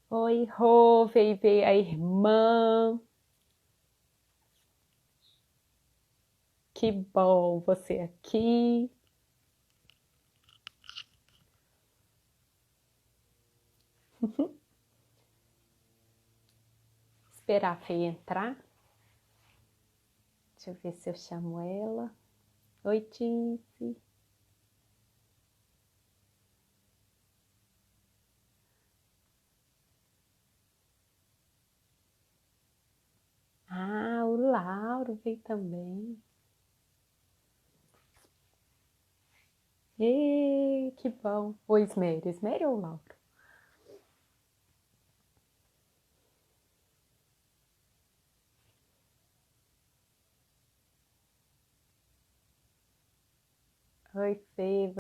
Oi, Rô, veio a irmã. Que bom você aqui. Esperar a Fê entrar. Deixa eu ver se eu chamo ela. Oi, Tice. Ah, o Lauro veio também. Ê, que bom. Oi, Ismere. Ismere ou Lauro? Oi, Fê.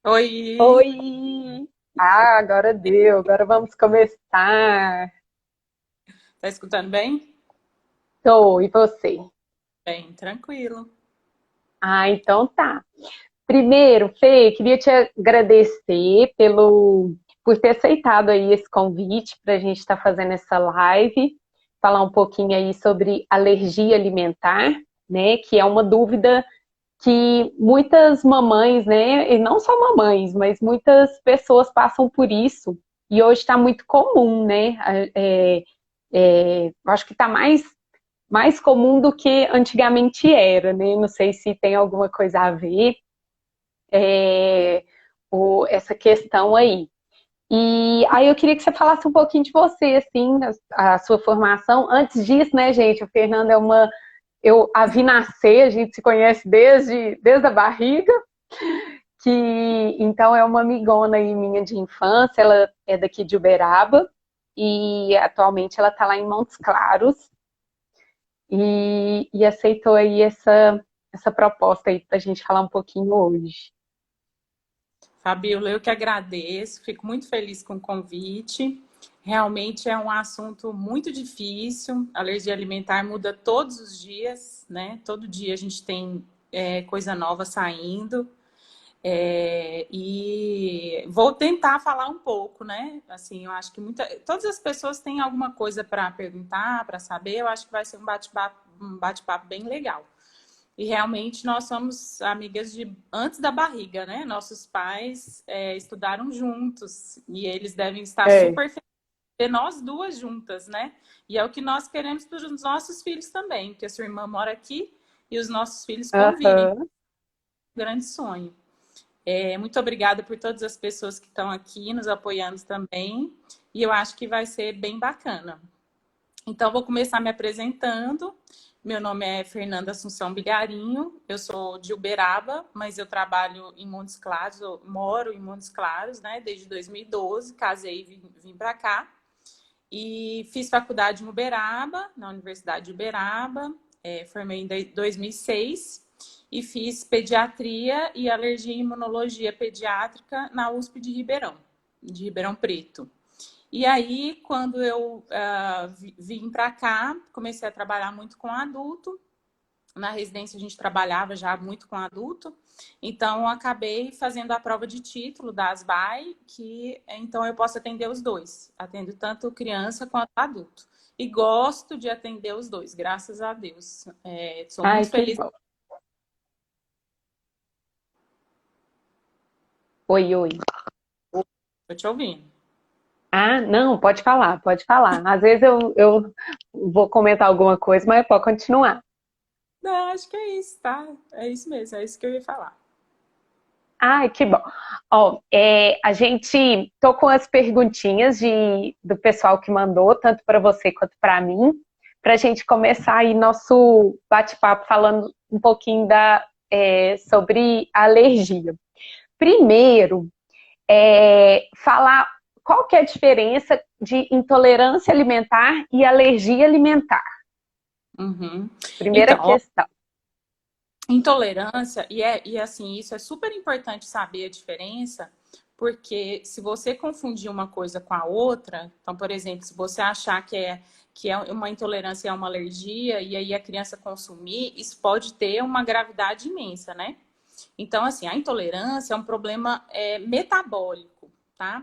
Oi, Oi! Ah, agora deu. Agora vamos começar. tá escutando bem? Tô, e você? Bem, tranquilo. Ah, então tá. Primeiro, Fê, queria te agradecer por ter aceitado aí esse convite para a gente estar fazendo essa live, falar um pouquinho aí sobre alergia alimentar, né? Que é uma dúvida que muitas mamães, né? E não só mamães, mas muitas pessoas passam por isso. E hoje está muito comum, né? Eu acho que está mais comum do que antigamente era, né? Não sei se tem alguma coisa a ver essa questão aí. E aí eu queria que você falasse um pouquinho de você, assim, a sua formação. Antes disso, né, gente, o Fernando é uma. Eu a vi nascer, a gente se conhece desde a barriga, que então é uma amigona aí minha de infância, ela é daqui de Uberaba, e atualmente ela está lá em Montes Claros, e aceitou aí essa proposta aí para a gente falar um pouquinho hoje. Fabiola, eu que agradeço, fico muito feliz com o convite. Realmente é um assunto muito difícil. A alergia alimentar muda todos os dias, né? Todo dia a gente tem coisa nova saindo. E vou tentar falar um pouco, né? Assim, eu acho que todas as pessoas têm alguma coisa para perguntar, para saber. Eu acho que vai ser um bate-papo bem legal. E realmente nós somos amigas de antes da barriga, né? Nossos pais estudaram juntos e eles devem estar É. super felizes de ter nós duas juntas, né? E é o que nós queremos para os nossos filhos também, porque a sua irmã mora aqui e os nossos filhos convivem. Aham. Grande sonho. Muito obrigada por todas as pessoas que estão aqui nos apoiando também. E eu acho que vai ser bem bacana. Então, vou começar me apresentando. Meu nome é Fernanda Assunção Bilharinho, eu sou de Uberaba, mas eu trabalho em Montes Claros, eu moro em Montes Claros, né, desde 2012, casei e vim para cá. E fiz faculdade em Uberaba, na Universidade de Uberaba, formei em 2006 e fiz pediatria e alergia e imunologia pediátrica na USP de Ribeirão Preto. E aí, quando eu vim para cá, comecei a trabalhar muito com adulto. Na residência, a gente trabalhava já muito com adulto. Então, eu acabei fazendo a prova de título da ASBAI, que então eu posso atender os dois. Atendo tanto criança quanto adulto. E gosto de atender os dois, graças a Deus. Sou Ai, muito que feliz. bom. Oi, oi. Estou te ouvindo. Ah, não, pode falar, pode falar. Às vezes eu vou comentar alguma coisa, mas pode continuar. Não, acho que é isso, tá? É isso mesmo, é isso que eu ia falar. Ai, que bom. Ó, a gente tô com as perguntinhas do pessoal que mandou, tanto para você quanto para mim, para a gente começar aí nosso bate-papo falando um pouquinho sobre a alergia. Primeiro, falar qual que é a diferença de intolerância alimentar e alergia alimentar. Uhum. Primeira Então, questão. intolerância, e assim, isso é super importante saber a diferença, porque se você confundir uma coisa com a outra, então, por exemplo, se você achar que é uma intolerância e é uma alergia, e aí a criança consumir, isso pode ter uma gravidade imensa, né? Então, assim, a intolerância é um problema metabólico, tá?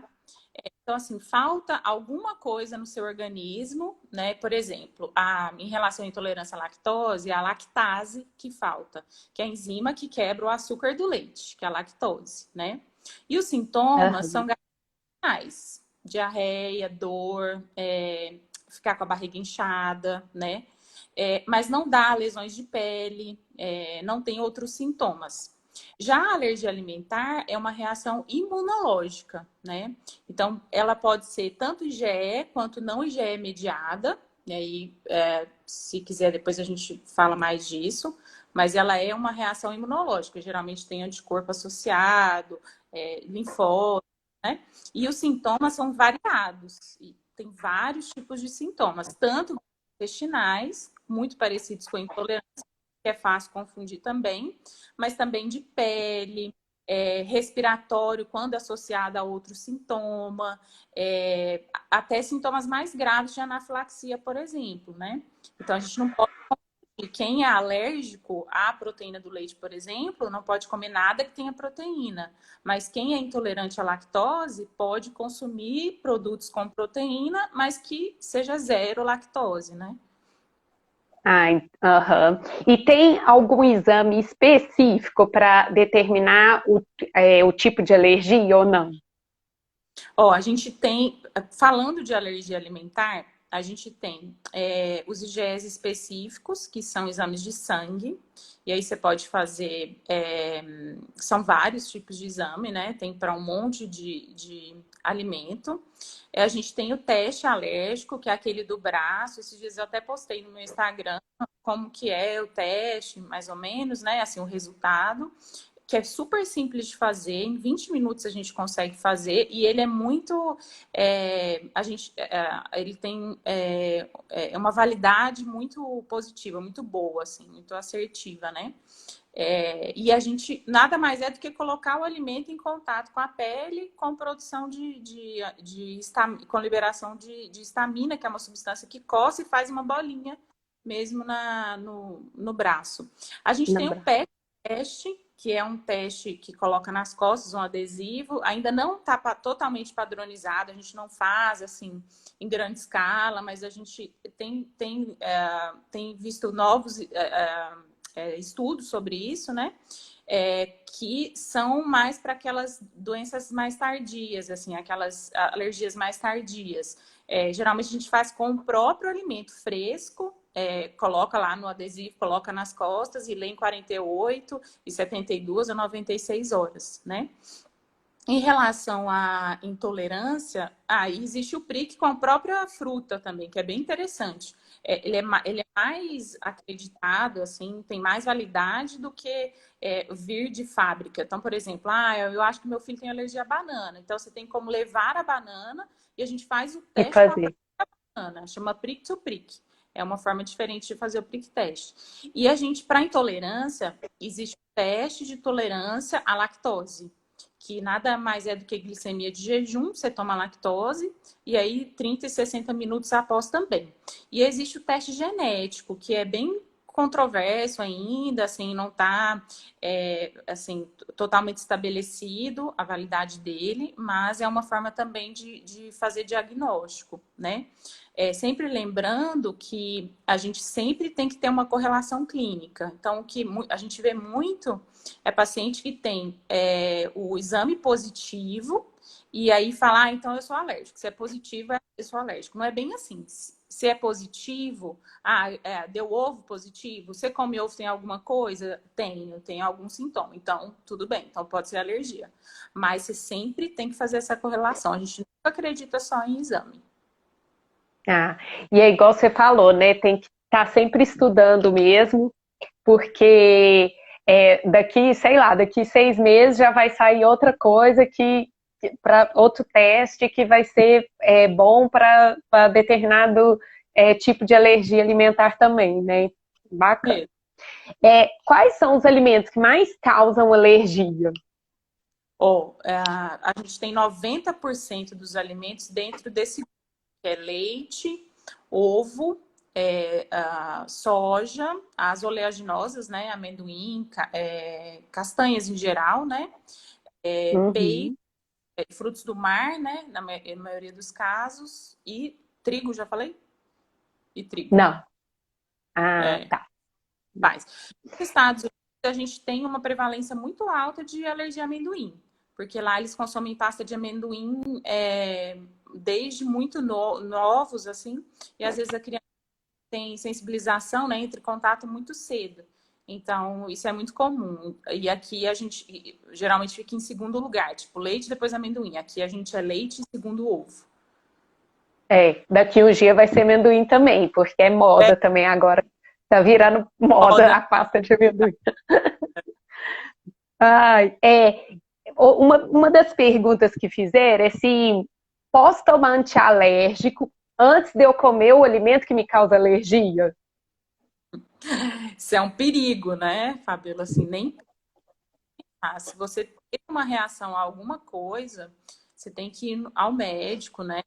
Então, assim, falta alguma coisa no seu organismo, né? Por exemplo, em relação à intolerância à lactose, é a lactase que falta, que é a enzima que quebra o açúcar do leite, que é a lactose, né? E os sintomas são Aham. gastrointestinais, diarreia, dor, ficar com a barriga inchada, né? Mas não dá lesões de pele, não tem outros sintomas. Já a alergia alimentar é uma reação imunológica, né? Então, ela pode ser tanto IgE quanto não IgE mediada. E aí, se quiser, depois a gente fala mais disso. Mas ela é uma reação imunológica. Geralmente tem anticorpo associado, linfósito, né? E os sintomas são variados. E tem vários tipos de sintomas, tanto intestinais, muito parecidos com a intolerância, que é fácil confundir também, mas também de pele, respiratório, quando associado a outro sintoma, até sintomas mais graves de anafilaxia, por exemplo, né? Então, a gente não pode confundir. Quem é alérgico à proteína do leite, por exemplo, não pode comer nada que tenha proteína. Mas quem é intolerante à lactose pode consumir produtos com proteína, mas que seja zero lactose, né? Aham. E tem algum exame específico para determinar o tipo de alergia ou não? Ó, a gente tem, falando de alergia alimentar, a gente tem os IgEs específicos, que são exames de sangue, e aí você pode fazer, são vários tipos de exame, né? Tem para um monte de alimento. A gente tem o teste alérgico, que é aquele do braço. Esses dias eu até postei no meu Instagram como que é o teste, mais ou menos, né? Assim, o resultado, que é super simples de fazer, em 20 minutos a gente consegue fazer, e ele é muito, ele tem uma validade muito positiva, muito boa, assim, muito assertiva, né? E a gente nada mais é do que colocar o alimento em contato com a pele, com produção com liberação de histamina, que é uma substância que coça e faz uma bolinha mesmo no braço. A gente tem o Lembra? PET teste, que é um teste que coloca nas costas um adesivo, ainda não está totalmente padronizado, a gente não faz assim em grande escala, mas a gente tem visto novos estudos sobre isso, né? Que são mais para aquelas doenças mais tardias, assim, aquelas alergias mais tardias. Geralmente a gente faz com o próprio alimento fresco, coloca lá no adesivo, coloca nas costas e lê em 48 e 72 a 96 horas, né? Em relação à intolerância, existe o prick com a própria fruta também, que é bem interessante. Ele é mais acreditado, assim, tem mais validade do que vir de fábrica. Então, por exemplo, eu acho que meu filho tem alergia à banana. Então, você tem como levar a banana e a gente faz o E teste com a fazer. própria banana. Chama prick to prick. É uma forma diferente de fazer o prick teste. E a gente, para intolerância, existe o teste de tolerância à lactose, que nada mais é do que glicemia de jejum, você toma lactose, e aí 30 e 60 minutos após também. E existe o teste genético, que é bem controverso ainda, assim, não está assim, totalmente estabelecido a validade dele, mas é uma forma também de fazer diagnóstico, né? Sempre lembrando que a gente sempre tem que ter uma correlação clínica. Então, o que a gente vê muito é paciente que tem o exame positivo e aí fala, então eu sou alérgico. Se é positivo, eu sou alérgico. Não é bem assim. Se é positivo, deu ovo positivo, você come ovo, tem alguma coisa? Tenho algum sintoma. Então, tudo bem, então pode ser alergia. Mas você sempre tem que fazer essa correlação. A gente nunca acredita só em exame. E é igual você falou, né? Tem que estar sempre estudando mesmo, porque daqui, sei lá, daqui 6 meses já vai sair outra coisa para outro teste que vai ser bom para determinado tipo de alergia alimentar também, né? Bacana. Quais são os alimentos que mais causam alergia? A gente tem 90% dos alimentos dentro desse grupo, que é leite, ovo, soja, as oleaginosas, né? Amendoim, castanhas em geral, né? Peixe, Uhum. frutos do mar, né? Na maioria dos casos. E trigo, já falei? E trigo. Não. Ah, É, tá. faz. Nos Estados Unidos, a gente tem uma prevalência muito alta de alergia a amendoim. Porque lá eles consomem pasta de amendoim desde muito novos, assim. E às vezes a criança tem sensibilização, né? Entra em contato muito cedo. Então, isso é muito comum. E aqui a gente geralmente fica em segundo lugar. Tipo, leite, depois amendoim. Aqui a gente é leite e segundo ovo. Daqui um dia vai ser amendoim também, porque é É moda também agora. Tá virando moda moda. a pasta de amendoim. Ai, uma das perguntas que fizeram é se posso tomar antialérgico antes de eu comer o alimento que me causa alergia? Isso é um perigo, né, Fabiola? Assim, nem se você tem uma reação a alguma coisa, você tem que ir ao médico, né?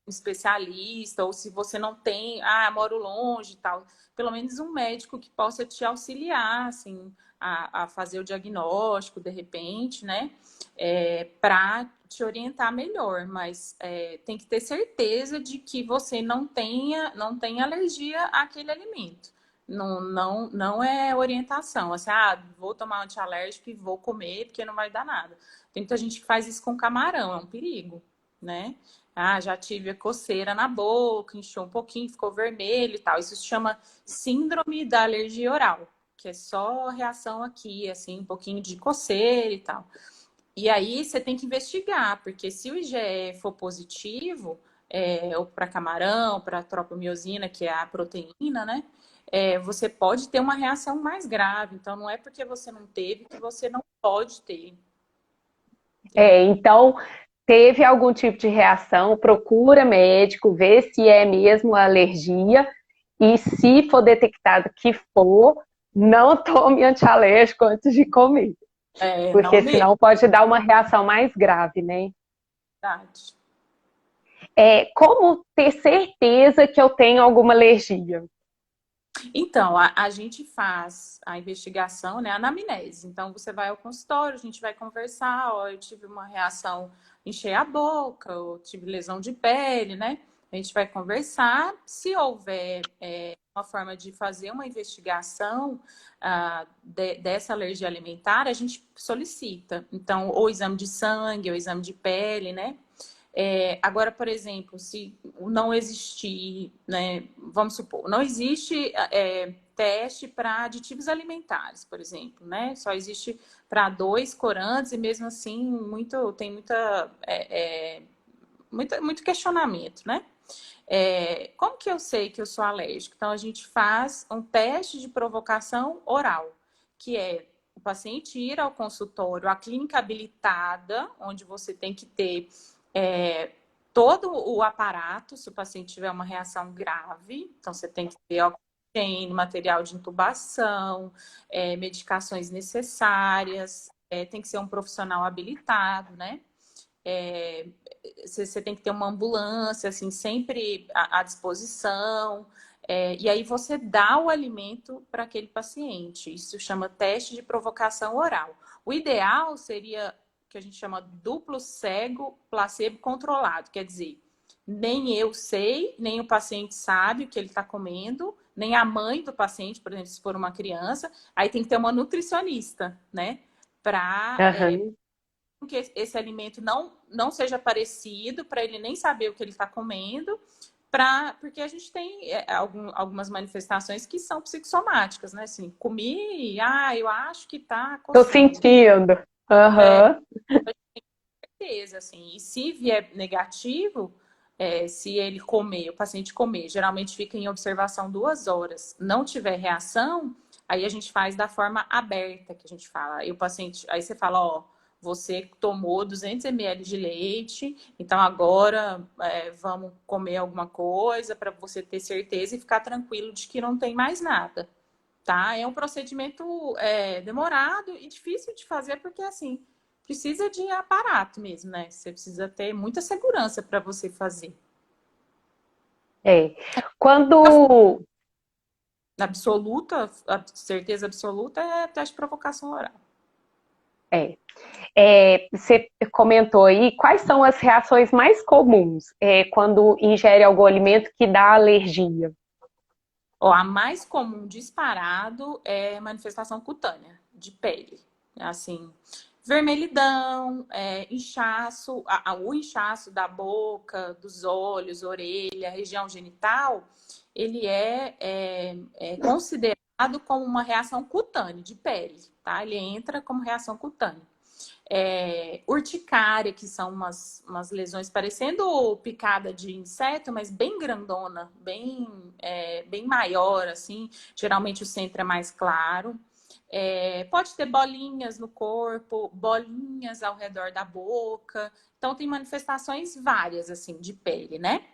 Um especialista, ou se você não tem, moro longe e tal, pelo menos um médico que possa te auxiliar, assim, a fazer o diagnóstico, de repente, né? Para te orientar melhor, mas tem que ter certeza de que você não tenha alergia àquele alimento. Não é orientação, assim, vou tomar um antialérgico e vou comer porque não vai dar nada. Tem muita gente que faz isso com camarão, é um perigo, né? Já tive a coceira na boca, inchou um pouquinho, ficou vermelho e tal. Isso se chama síndrome da alergia oral, que é só reação aqui, assim, um pouquinho de coceira e tal. E aí você tem que investigar, porque se o IgE for positivo, ou para camarão, para tropomiosina, que é a proteína, né? Você pode ter uma reação mais grave. Então, não é porque você não teve que você não pode ter. Entendeu? Então, teve algum tipo de reação, procura médico, vê se é mesmo alergia e se for detectado que for, não tome antialérgico antes de comer, Não porque mesmo, senão pode dar uma reação mais grave, né? verdade. Como ter certeza que eu tenho alguma alergia? Então, a gente faz a investigação, né, a anamnese. Então, você vai ao consultório, a gente vai conversar, eu tive uma reação, encher a boca, eu tive lesão de pele, né? A gente vai conversar. Se houver uma forma de fazer uma investigação dessa alergia alimentar, a gente solicita. Então, ou exame de sangue, ou exame de pele, né? Agora, por exemplo, se não existir, né, vamos supor, não existe teste para aditivos alimentares, por exemplo, né? Só existe para 2 corantes e mesmo assim tem muito questionamento, né? Como que eu sei que eu sou alérgico? Então, a gente faz um teste de provocação oral, que é o paciente ir ao consultório, a clínica habilitada, onde você tem que ter todo o aparato, se o paciente tiver uma reação grave, então você tem que ter oxigênio, material de intubação, medicações necessárias, tem que ser um profissional habilitado, né? Você tem que ter uma ambulância, assim, sempre à disposição. E aí você dá o alimento para aquele paciente. Isso chama teste de provocação oral. O ideal seria que a gente chama duplo cego placebo controlado, quer dizer, nem eu sei, nem o paciente sabe o que ele está comendo, nem a mãe do paciente, por exemplo, se for uma criança, aí tem que ter uma nutricionista, né? Para Aham. que esse alimento não seja parecido, para ele nem saber o que ele está comendo, porque a gente tem algumas manifestações que são psicossomáticas, né? Assim, comi, eu acho que tá Tô coçando. sentindo. É, Aham. certeza, assim. E se vier negativo, se ele comer, o paciente comer, geralmente fica em observação 2 horas, não tiver reação, aí a gente faz da forma aberta, que a gente fala. Aí o paciente, aí você fala, ó, você tomou 200 ml de leite, então agora vamos comer alguma coisa para você ter certeza e ficar tranquilo de que não tem mais nada, tá? É um procedimento demorado e difícil de fazer porque assim precisa de aparato mesmo, né? Você precisa ter muita segurança para você fazer. É. Quando. Absoluta, a certeza absoluta é teste de provocação oral. É. Você comentou aí quais são as reações mais comuns quando ingere algum alimento que dá alergia? Ó, a mais comum disparado é manifestação cutânea, de pele. Assim, vermelhidão, inchaço, o inchaço da boca, dos olhos, orelha, região genital, ele é considerado como uma reação cutânea, de pele, tá? Ele entra como reação cutânea. Urticária, que são umas lesões parecendo picada de inseto, mas bem grandona, bem maior, assim. Geralmente o centro é mais claro. Pode ter bolinhas no corpo, bolinhas ao redor da boca. Então, tem manifestações várias, assim, de pele, né?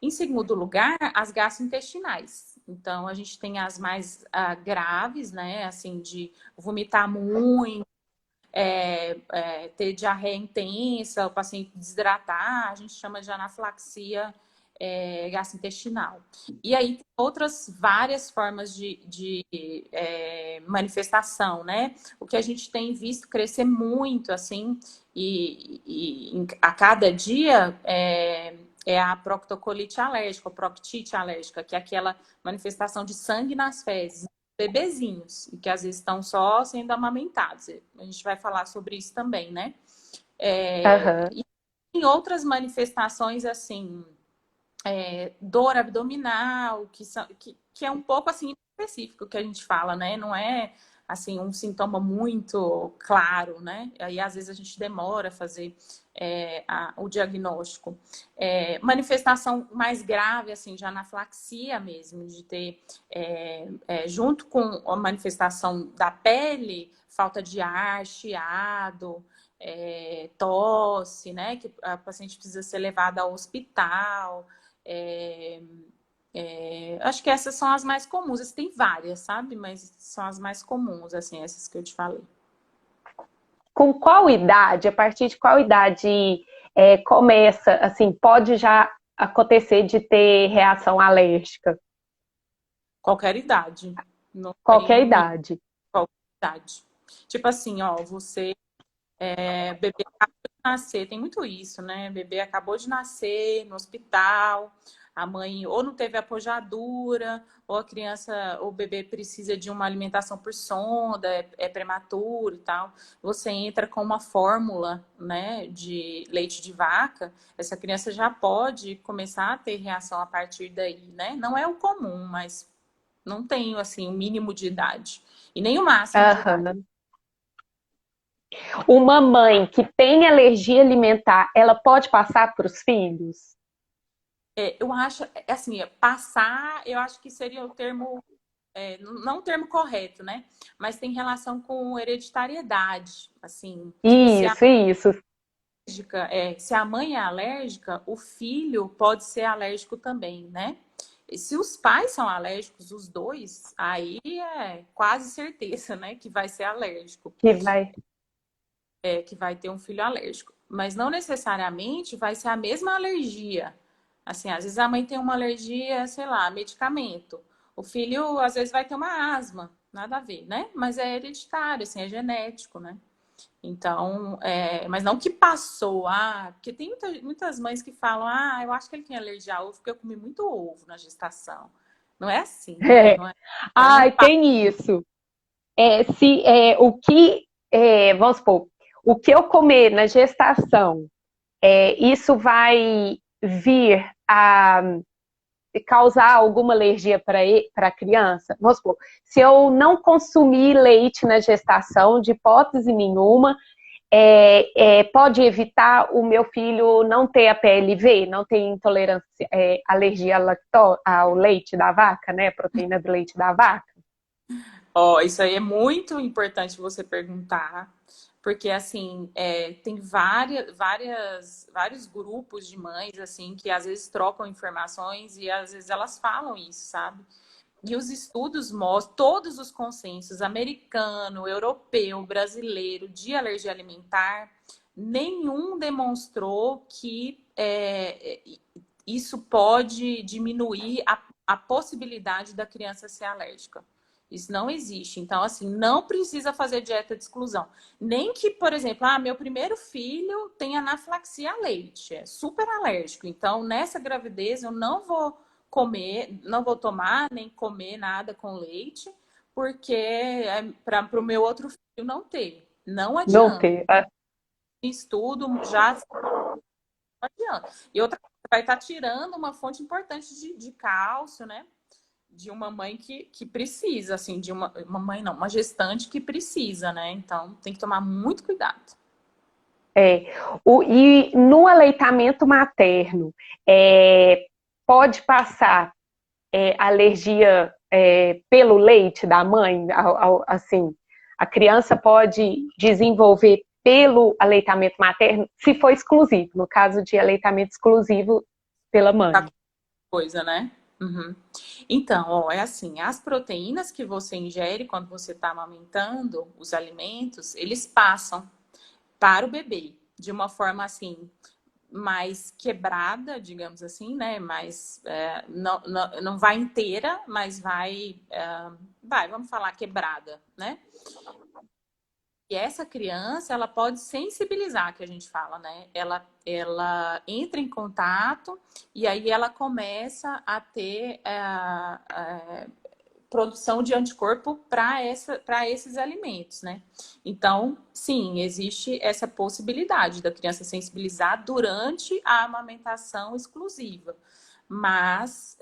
Em segundo lugar, as gastrointestinais. Então, a gente tem as mais graves, né? Assim, de vomitar muito, ter diarreia intensa, o paciente desidratar, a gente chama de anafilaxia gastrointestinal. E aí tem outras várias formas de manifestação, né? O que a gente tem visto crescer muito, assim, e a cada dia é a proctocolite alérgica, ou proctite alérgica, que é aquela manifestação de sangue nas fezes, bebezinhos, e que às vezes estão só sendo amamentados. A gente vai falar sobre isso também, né? Aham. E tem outras manifestações, assim, dor abdominal, que é um pouco, assim, específico que a gente fala, né? Não é, assim, um sintoma muito claro, né? Aí, às vezes, a gente demora a fazer o diagnóstico. Manifestação mais grave, assim, de anafilaxia mesmo, de ter, junto com a manifestação da pele, falta de ar, chiado, tosse, né? Que a paciente precisa ser levada ao hospital. Acho que essas são as mais comuns. Tem várias, sabe? Mas são as mais comuns, assim, essas que eu te falei. Com qual idade, a partir de qual idade começa, assim, pode já acontecer de ter reação alérgica? Qualquer idade. Não Qualquer tem limite, idade. qualquer idade. Tipo assim, ó, bebê acabou de nascer, tem muito isso, né? Bebê acabou de nascer no hospital, a mãe ou não teve apojadura, ou a criança, o bebê precisa de uma alimentação por sonda, é prematuro e tal. Você entra com uma fórmula, né, de leite de vaca, essa criança já pode começar a ter reação a partir daí, né? Não é o comum, mas não tem, assim, o mínimo de idade. E nem o máximo de idade. Aham. Uma mãe que tem alergia alimentar, ela pode passar para os filhos? Eu acho, assim, passar, eu acho que seria o termo, não o termo correto, né? Mas tem relação com hereditariedade, assim. Se a, Isso. se a mãe é alérgica, o filho pode ser alérgico também, né? E se os pais são alérgicos, os dois, aí é quase certeza, né, que vai ser alérgico, Que vai. que vai ter um filho alérgico. Mas não necessariamente vai ser a mesma alergia. Assim, às vezes a mãe tem uma alergia, sei lá, a medicamento. O filho, às vezes, vai ter uma asma. Nada a ver, né? Mas é hereditário, assim, é genético, né? Então, mas não que passou, porque tem muitas mães que falam, eu acho que ele tem alergia a ovo porque eu comi muito ovo na gestação. Não é assim, né? É. Não é, não Ai, passa. tem isso. Se vamos supor, o que eu comer na gestação, isso vai vir a causar alguma alergia para a criança? Vamos supor, se eu não consumir leite na gestação, de hipótese nenhuma, pode evitar o meu filho não ter a PLV, não ter intolerância, alergia ao leite da vaca, né? Proteína do leite da vaca? Ó, isso aí é muito importante você perguntar, porque assim, tem vários grupos de mães assim que às vezes trocam informações e às vezes elas falam isso, sabe? E os estudos mostram, todos os consensos, americano, europeu, brasileiro, de alergia alimentar, nenhum demonstrou que isso pode diminuir a possibilidade da criança ser alérgica. Isso não existe. Então, assim, não precisa fazer dieta de exclusão. Nem que, por exemplo, meu primeiro filho tem anafilaxia a leite, é super alérgico. Então, nessa gravidez, eu não vou comer, não vou tomar nem comer nada com leite, porque para o meu outro filho não ter. Não Não adianta. ter. Estudo já não adianta. E outra coisa, vai estar tirando uma fonte importante de cálcio, né? De uma mãe que precisa, assim, de uma mãe não, uma gestante que precisa, né? Então tem que tomar muito cuidado. E no aleitamento materno, pode passar alergia pelo leite da mãe? Assim, a criança pode desenvolver pelo aleitamento materno, se for exclusivo, no caso de aleitamento exclusivo pela mãe. Coisa, né? Uhum. Então, ó, é assim, as proteínas que você ingere quando você está amamentando os alimentos, eles passam para o bebê de uma forma assim mais quebrada, digamos assim, né? Mais não vai inteira, mas vamos falar quebrada, né? E essa criança, ela pode sensibilizar, que a gente fala, né? Ela entra em contato e aí ela começa a ter produção de anticorpo para esses alimentos, né? Então, sim, existe essa possibilidade da criança sensibilizar durante a amamentação exclusiva. Mas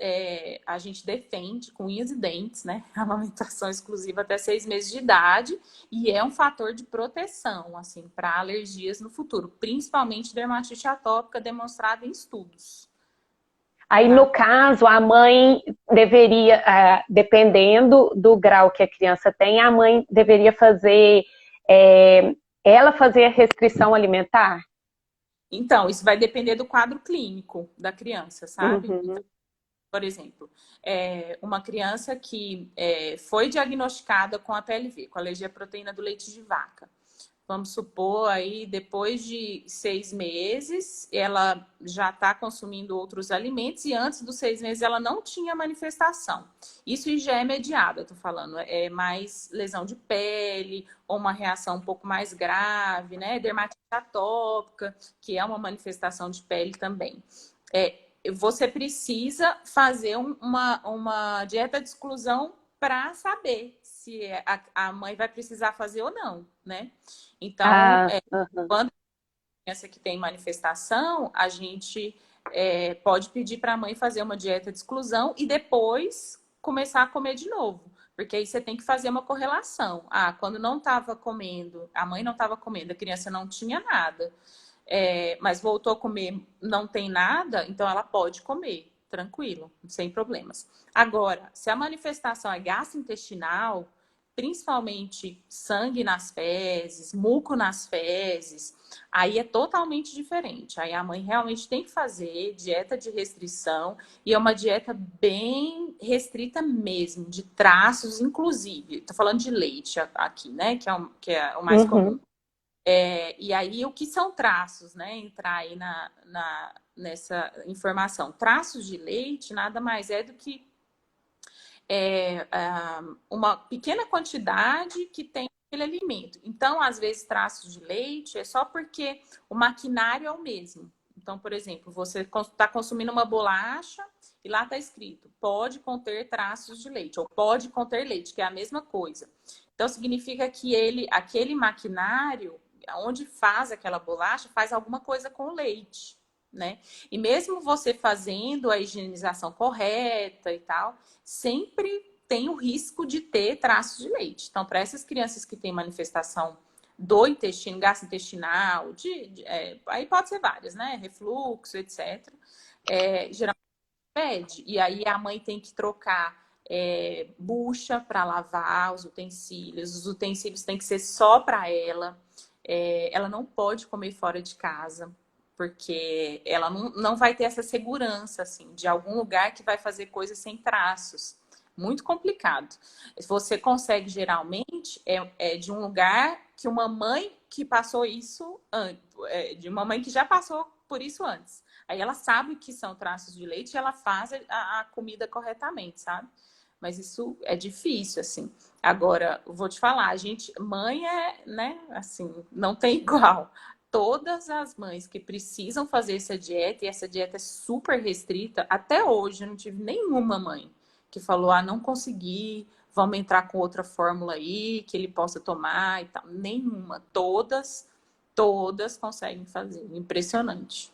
a gente defende com unhas e dentes, né? A amamentação exclusiva até 6 meses de idade e é um fator de proteção, assim, para alergias no futuro, principalmente dermatite atópica demonstrada em estudos. Aí, Tá? no caso, a mãe deveria, dependendo do grau que a criança tem, a mãe deveria fazer, ela fazer a restrição alimentar? Então, isso vai depender do quadro clínico da criança, sabe? Uhum. Por exemplo, uma criança que foi diagnosticada com a PLV, com alergia à proteína do leite de vaca. Vamos supor aí, depois de 6 meses, ela já está consumindo outros alimentos e antes dos 6 meses ela não tinha manifestação. Isso já é mediado, eu tô falando, é mais lesão de pele ou uma reação um pouco mais grave, né? Dermatite atópica, que é uma manifestação de pele também. Você precisa fazer uma dieta de exclusão para saber se a mãe vai precisar fazer ou não, né? Então, Uhum. quando a criança que tem manifestação, a gente pode pedir para a mãe fazer uma dieta de exclusão e depois começar a comer de novo. Porque aí você tem que fazer uma correlação. Quando não estava comendo, a mãe não estava comendo, a criança não tinha nada, mas voltou a comer, não tem nada, então ela pode comer, tranquilo, sem problemas. Agora, se a manifestação é gastrointestinal, principalmente sangue nas fezes, muco nas fezes, aí é totalmente diferente. Aí a mãe realmente tem que fazer dieta de restrição e é uma dieta bem restrita mesmo, de traços, inclusive. Tô falando de leite aqui, né? Que é o mais comum. Uhum. E aí, o que são traços, né? Entrar aí nessa informação. Traços de leite nada mais é do que uma pequena quantidade que tem aquele alimento. Então, às vezes, traços de leite é só porque o maquinário é o mesmo. Então, por exemplo, você está consumindo uma bolacha e lá está escrito pode conter traços de leite ou pode conter leite, que é a mesma coisa. Então, significa que aquele maquinário, onde faz aquela bolacha, faz alguma coisa com o leite, né? E mesmo você fazendo a higienização correta e tal, sempre tem o risco de ter traços de leite. Então, para essas crianças que têm manifestação do intestino, gastrointestinal, aí pode ser várias, né? Refluxo, etc. Geralmente pede. E aí a mãe tem que trocar bucha para lavar os utensílios têm que ser só para ela. Ela não pode comer fora de casa, porque ela não vai ter essa segurança, assim, de algum lugar que vai fazer coisas sem traços. muito complicado. Você consegue, geralmente, de um lugar que uma mãe que passou isso antes, de uma mãe que já passou por isso antes. Aí ela sabe que são traços de leite e ela faz a comida corretamente, sabe? Mas isso é difícil, assim. Agora, eu vou te falar, a gente, mãe né, assim, não tem igual. Todas as mães que precisam fazer essa dieta, e essa dieta é super restrita, até hoje eu não tive nenhuma mãe que falou, não consegui, vamos entrar com outra fórmula aí, que ele possa tomar e tal. Nenhuma. Todas conseguem fazer. Impressionante.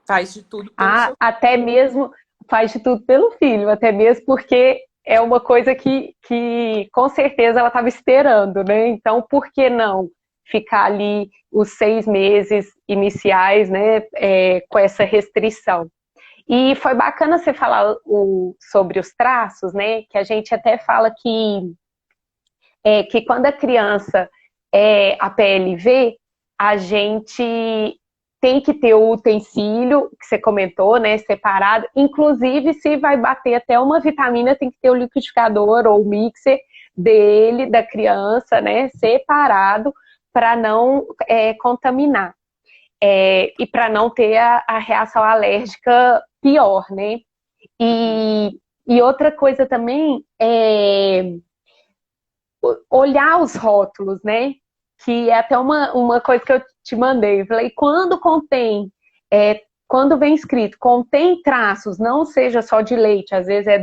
Faz de tudo pelo Ah, seu. até mesmo faz de tudo pelo filho, até mesmo porque é uma coisa que com certeza ela estava esperando, né? Então, por que não ficar ali os 6 meses iniciais, né, com essa restrição? E foi bacana você falar sobre os traços, né? Que a gente até fala que quando a criança é a PLV, a gente tem que ter o utensílio, que você comentou, né, separado. Inclusive, se vai bater até uma vitamina, tem que ter o liquidificador ou o mixer dele, da criança, né, separado, para não contaminar. E para não ter a reação alérgica pior, né? E outra coisa também é olhar os rótulos, né? Que é até uma coisa que eu te mandei. Eu falei, quando vem escrito, contém traços, não seja só de leite, às vezes é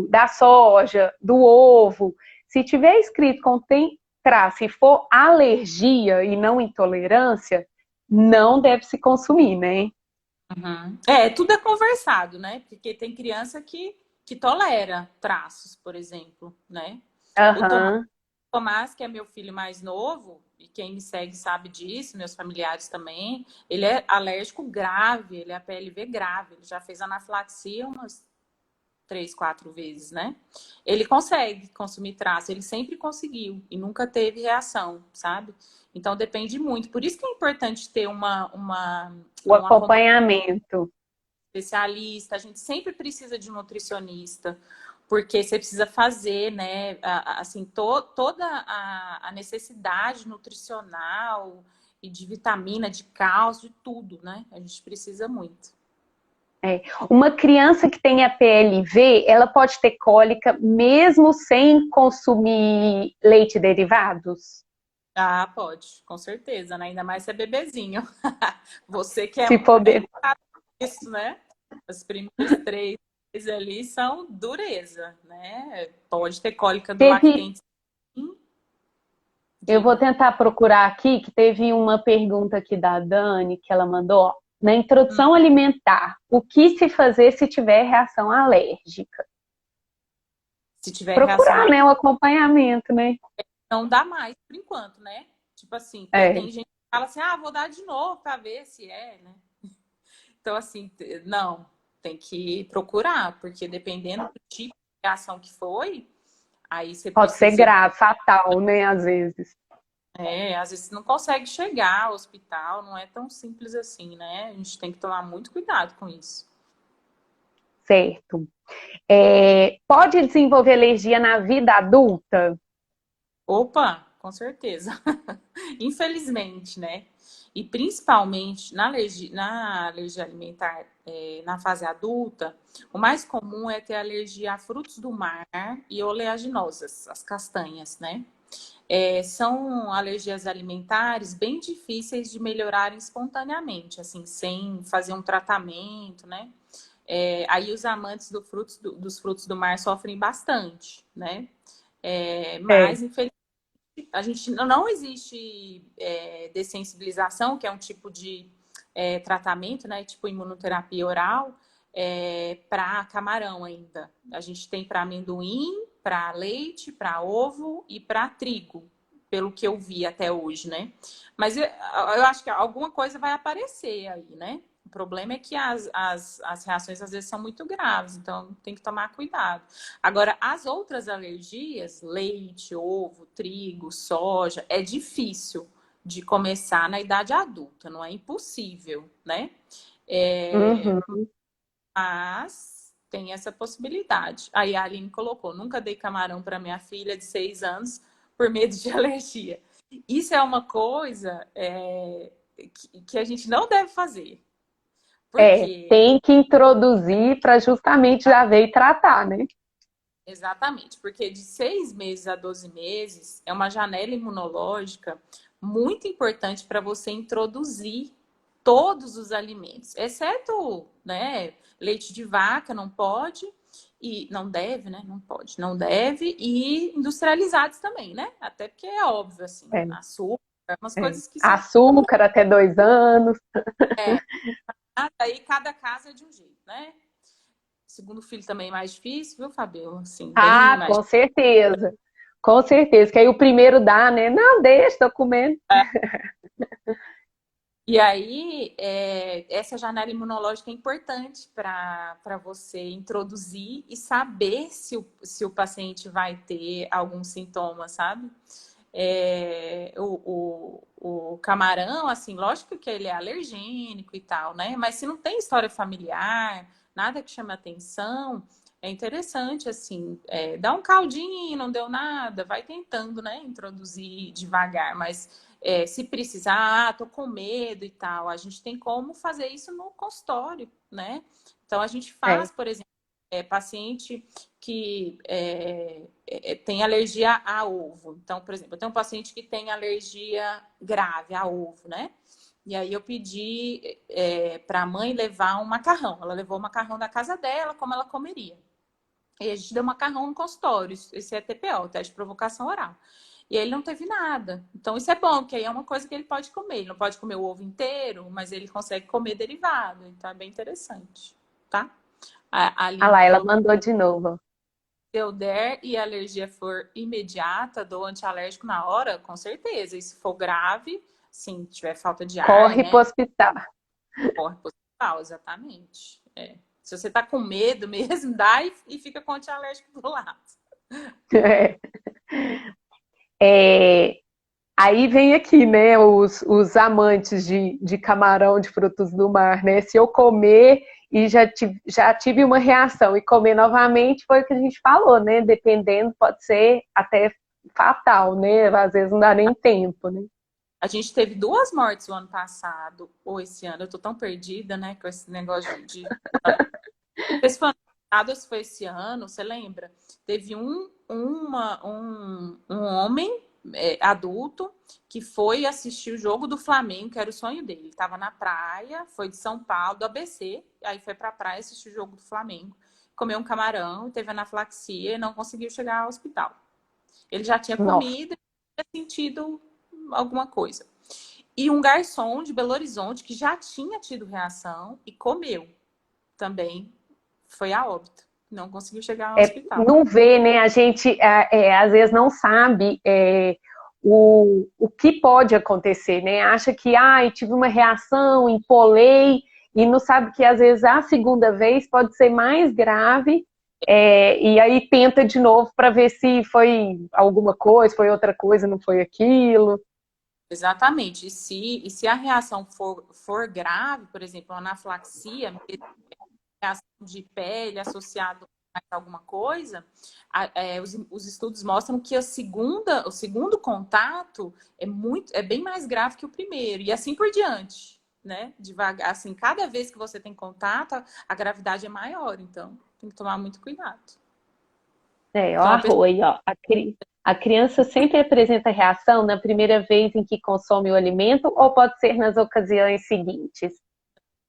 da soja, do ovo. Se tiver escrito contém traço e for alergia e não intolerância, não deve se consumir, né? Uhum. Tudo é conversado, né? Porque tem criança que tolera traços, por exemplo, né? O Aham. Tomás, que é meu filho mais novo, e quem me segue sabe disso, meus familiares também, ele é alérgico grave, ele é PLV grave, ele já fez anafilaxia umas 3, 4 vezes, né? Ele consegue consumir traço, ele sempre conseguiu e nunca teve reação, sabe? Então depende muito. Por isso que é importante ter O um acompanhamento acompanhamento. especialista, a gente sempre precisa de um nutricionista, porque você precisa fazer, né, assim, toda a necessidade nutricional e de vitamina, de cálcio, de tudo, né? A gente precisa muito. Uma criança que tenha PLV, ela pode ter cólica mesmo sem consumir leite derivados? Ah, pode, com certeza, né? Ainda mais se é bebezinho. Você que é Se for mãe, sabe isso, né? As primeiras 3 meses ali são dureza, né? Pode ter cólica do teve, lactente, sim. eu vou Diga. tentar procurar aqui, que teve uma pergunta aqui da Dani, que ela mandou, ó, na introdução alimentar, o que se fazer se tiver reação alérgica? Se tiver reação, Procurar, né, o acompanhamento, né? não dá mais por enquanto, né? Tipo assim, É, tem gente que fala assim, vou dar de novo para ver se é, né? Então, assim, não, tem que procurar, porque dependendo do tipo de reação que foi, aí você pode ser precisa. grave, fatal, né, às vezes. Às vezes você não consegue chegar ao hospital, não é tão simples assim, né? A gente tem que tomar muito cuidado com isso. Certo. Pode desenvolver alergia na vida adulta? Opa, com certeza. Infelizmente, né? E principalmente na alergia alimentar, na fase adulta, o mais comum é ter alergia a frutos do mar e oleaginosas, as castanhas, né? São alergias alimentares bem difíceis de melhorarem espontaneamente, assim, sem fazer um tratamento, né? Aí os amantes dos frutos do mar sofrem bastante, né? É, Mas, infelizmente, a gente não existe dessensibilização, que é um tipo de tratamento, né? Tipo imunoterapia oral, para camarão ainda. A gente tem para amendoim, para leite, para ovo e para trigo, pelo que eu vi até hoje, né? Mas eu acho que alguma coisa vai aparecer aí, né? O problema é que as reações às vezes são muito graves, então tem que tomar cuidado. Agora, as outras alergias, leite, ovo, trigo, soja, é difícil de começar na idade adulta, não é impossível, né? É, uhum. mas tem essa possibilidade. Aí a Aline colocou, nunca dei camarão para minha filha de 6 anos por medo de alergia. Isso é uma coisa que a gente não deve fazer. Porque Tem que introduzir para justamente já ver e tratar, né? exatamente, porque de 6 meses a 12 meses é uma janela imunológica muito importante para você introduzir todos os alimentos, exceto, né, leite de vaca não pode e não deve, né? Não pode, não deve e industrializados também, né? Até porque é óbvio assim, É, açúcar, umas é. coisas que são Açúcar até 2 anos. aí cada casa é de um jeito, né? Segundo filho também é mais difícil, viu, Fabiola? Assim, bem Ah, mais. com certeza. Com certeza. Que aí o primeiro dá, né? Não, deixa, tô comendo. E aí, essa janela imunológica é importante para você introduzir e saber se o paciente vai ter algum sintoma, sabe? O camarão, assim, lógico que ele é alergênico e tal, né? Mas se não tem história familiar, nada que chame atenção, é interessante, assim, dar um caldinho, não deu nada, vai tentando, né? Introduzir devagar, mas se precisar, tô com medo e tal, a gente tem como fazer isso no consultório, né? Então a gente É. faz, por exemplo, paciente que tem alergia a ovo. Então, por exemplo, eu tenho um paciente que tem alergia grave a ovo, né? E aí eu pedi para a mãe levar um macarrão. Ela levou o macarrão da casa dela, como ela comeria. E a gente deu macarrão no consultório. Esse é TPO, teste de provocação oral. E aí ele não teve nada. Então isso é bom, porque aí é uma coisa que ele pode comer. Ele não pode comer o ovo inteiro, mas ele consegue comer derivado. Então é bem interessante, tá? A Ah Aline lá, ela colocou: mandou de novo. se eu der e a alergia for imediata, dou antialérgico na hora, com certeza. E se for grave, sim, tiver falta de ar, Corre né? pro hospital. Corre pro hospital, exatamente. Se você tá com medo mesmo, dá e fica com antialérgico do lado. É. É, aí vem aqui, né, os amantes de camarão, de frutos do mar, né? Se eu comer e já tive uma reação e comer novamente, foi o que a gente falou, né? Dependendo, pode ser até fatal, né? Às vezes não dá nem tempo, né? A gente teve 2 mortes o ano passado, ou esse ano. Eu tô tão perdida, né, com esse negócio de... Esse foi ano passado, esse foi esse ano, você lembra? Teve um homem adulto que foi assistir o jogo do Flamengo, que era o sonho dele. Ele estava na praia, foi de São Paulo, do ABC, aí foi pra praia assistir o jogo do Flamengo. Comeu um camarão, teve anafilaxia e não conseguiu chegar ao hospital. Ele já tinha Nossa, comido e tinha sentido alguma coisa. E um garçom de Belo Horizonte que já tinha tido reação e comeu também foi a óbito. Não conseguiu chegar ao hospital. não vê, né? A gente às vezes não sabe o que pode acontecer, né? Acha que, tive uma reação, empolei, e não sabe que às vezes a segunda vez pode ser mais grave, e aí tenta de novo para ver se foi alguma coisa, foi outra coisa, não foi aquilo. Exatamente. E se a reação for grave, por exemplo, anafilaxia, reação de pele associado a alguma coisa, os estudos mostram que o segundo contato é bem mais grave que o primeiro, e assim por diante, né? Devagar, assim, cada vez que você tem contato, a gravidade é maior, então tem que tomar muito cuidado. Ó, Então, a a pessoa Rô aí, ó. A criança sempre apresenta reação na primeira vez em que consome o alimento ou pode ser nas ocasiões seguintes?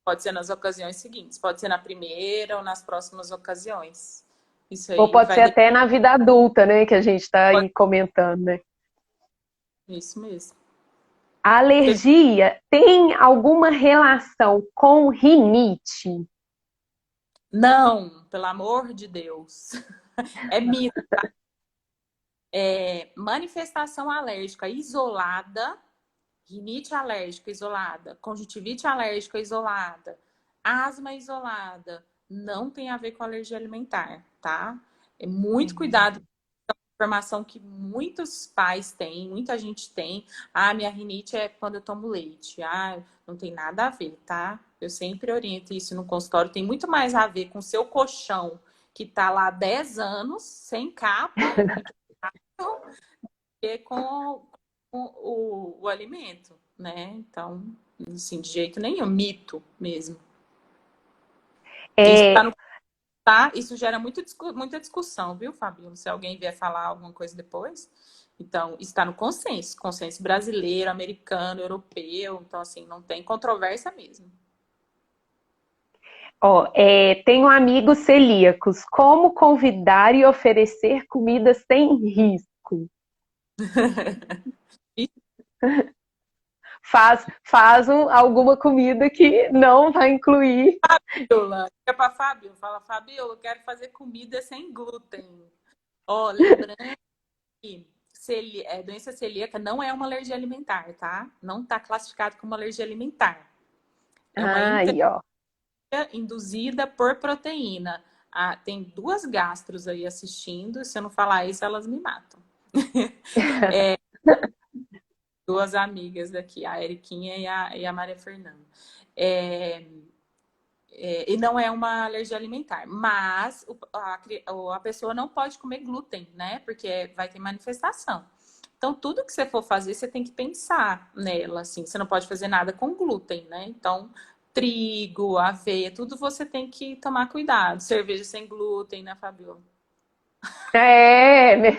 pode ser nas ocasiões seguintes, pode ser na primeira ou nas próximas ocasiões. Isso Ou aí pode vai ser depender. até na vida adulta, né? Que a gente está aí comentando, né? Isso mesmo. A alergia tem alguma relação com rinite? Não, pelo amor de Deus. É mito. Manifestação alérgica isolada, rinite alérgica isolada, conjuntivite alérgica isolada, asma isolada, não tem a ver com alergia alimentar, tá? É muito cuidado com a informação que muitos pais têm, muita gente tem. Minha rinite é quando eu tomo leite. Não tem nada a ver, tá? Eu sempre oriento isso no consultório. Tem muito mais a ver com o seu colchão, que está lá há 10 anos, sem capa, do que com o alimento, né? Então, assim, de jeito nenhum, mito mesmo. Isso tá É, no tá? Isso gera muita discussão, viu, Fabio? Se alguém vier falar alguma coisa depois. Então, está no consenso brasileiro, americano, europeu. Então, assim, não tem controvérsia mesmo. ó, tenho amigos celíacos. Como convidar e oferecer comidas sem risco? Faz alguma comida que não vai incluir. Fabiola, liga pra Fabiola, fala, Fabiola, eu quero fazer comida sem glúten. Ó, lembrando que doença celíaca não é uma alergia alimentar, tá? Não está classificado como alergia alimentar. É uma Aí, ó. induzida por proteína. Ah, tem duas gastros aí assistindo. Se eu não falar isso, elas me matam. Duas amigas daqui, a Eriquinha e a Maria Fernanda. É, e não é uma alergia alimentar, mas a pessoa não pode comer glúten, né? Porque vai ter manifestação. Então, tudo que você for fazer, você tem que pensar nela, assim. Você não pode fazer nada com glúten, né? Então, trigo, aveia, tudo você tem que tomar cuidado. Cerveja sem glúten, né, Fabiola? É, né?